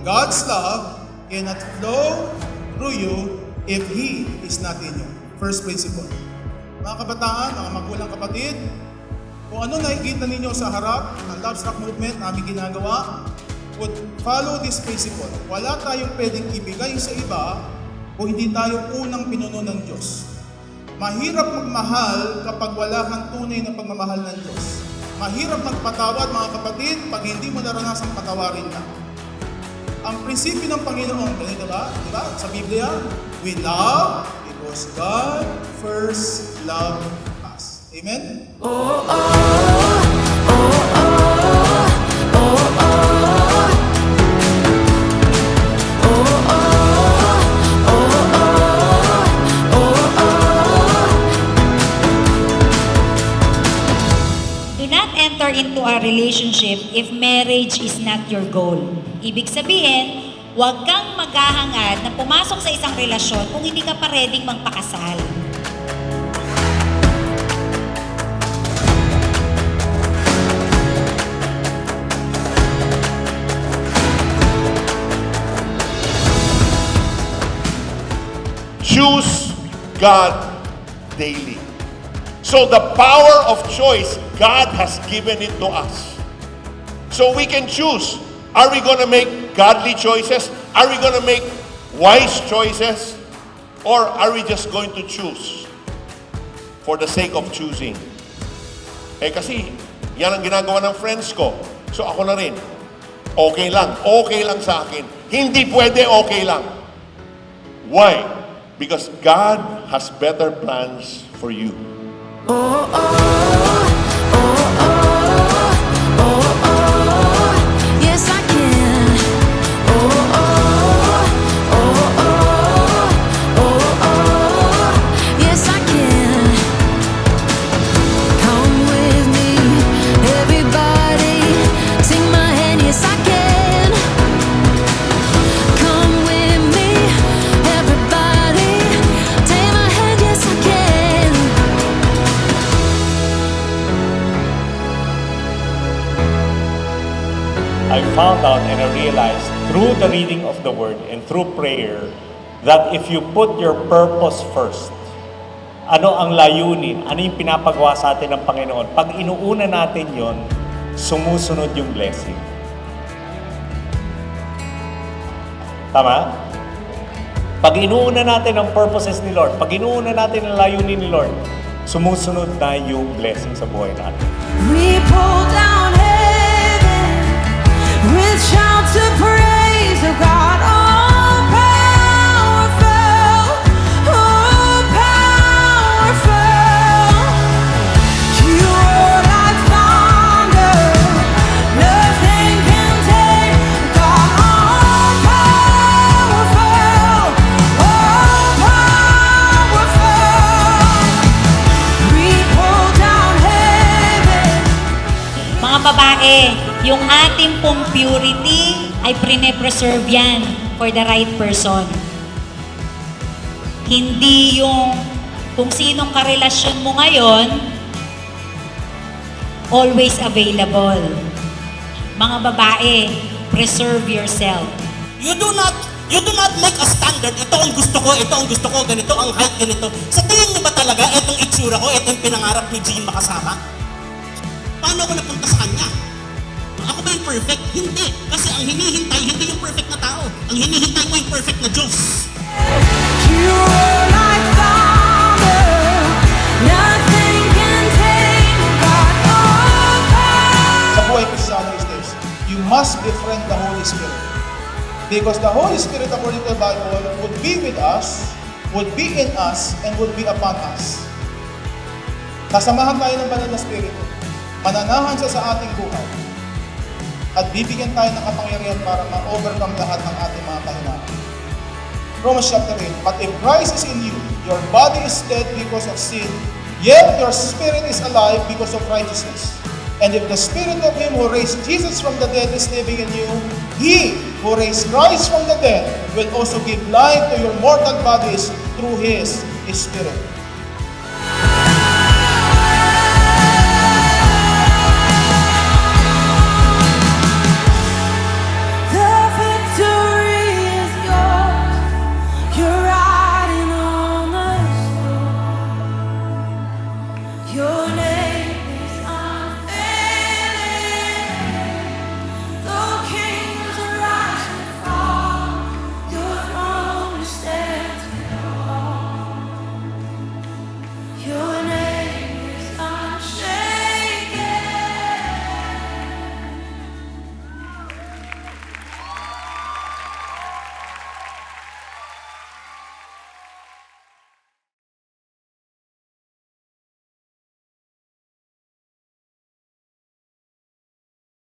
God's love cannot flow through you if He is not in you. First principle. Mga kabataan, mga magulang kapatid, kung ano nakikita ninyo sa harap ng Love Struck Movement na aming ginagawa, would follow this principle. Wala tayong pwedeng ibigay sa iba kung hindi tayo unang pinuno ng Diyos. Mahirap magmahal kapag wala kang tunay na pagmamahal ng Diyos. Mahirap magpatawad, mga kapatid, pag hindi mo naranasang patawarin ka. Ang prinsipyo ng Panginoon, ganito ba? Diba? Sa Biblia, we love because God first loved us. Amen? Do not enter into a relationship if marriage is not your goal. Ibig sabihin, huwag kang maghahangad na pumasok sa isang relasyon kung hindi ka pa readyng magpakasal. Choose God daily. So the power of choice, God has given it to us. So we can choose. Are we going to make godly choices? Are we going to make wise choices? Or are we just going to choose for the sake of choosing? Kasi yan ang ginagawa ng friends ko. So ako na rin. Okay lang sa akin. Hindi pwede okay lang. Why? Because God has better plans for you. Yes, I can. Yes, I can. Come with me, everybody. Sing my hand, yes, I can. Come with me, everybody. Take my hand, yes, I can. I found out and I realized through the reading of the Word and through prayer that if you put your purpose first, ano ang layunin, ano yung pinapagawa sa atin ng Panginoon, pag inuuna natin yon, sumusunod yung blessing. Tama? Pag inuuna natin ang purposes ni Lord, pag inuuna natin ang layunin ni Lord, sumusunod na yung blessing sa buhay natin. We pull down heaven with shouts of praise of God, all powerful, all powerful. You roar like thunder, nothing can tame God, all powerful, all powerful. We pull down heaven. Mga babae, yung ating pong purity ay prine-preserve yan for the right person. Hindi yung kung sinong karelasyon mo ngayon, always available. Mga babae, preserve yourself. You do not make a standard. Ito ang gusto ko, ganito ang height, ganito. Sa tingin niyo ba talaga, itong itsura ko, itong pinangarap ni Jean makasama? Paano ako napunta sa kanya? Ako ba yung perfect? Hindi. Kasi ang hinihintay, hindi yung perfect na tao. Ang hinihintay mo yung perfect na Diyos. You roar like thunder, nothing can tame God, all power. Sa buhay Kristiyano is this: you must befriend the Holy Spirit. Because the Holy Spirit, according to the Bible, would be with us, would be in us, and would be upon us. Kasamahan tayo ng Banal na Espiritu. Mananahan siya sa ating buhay. At bibigyan tayo ng kapangyarihan para ma-overcome lahat ng ating mga kahinaan. Romans chapter 8, but if Christ is in you, your body is dead because of sin, yet your spirit is alive because of righteousness. And if the spirit of him who raised Jesus from the dead is living in you, he who raised Christ from the dead will also give life to your mortal bodies through his Spirit.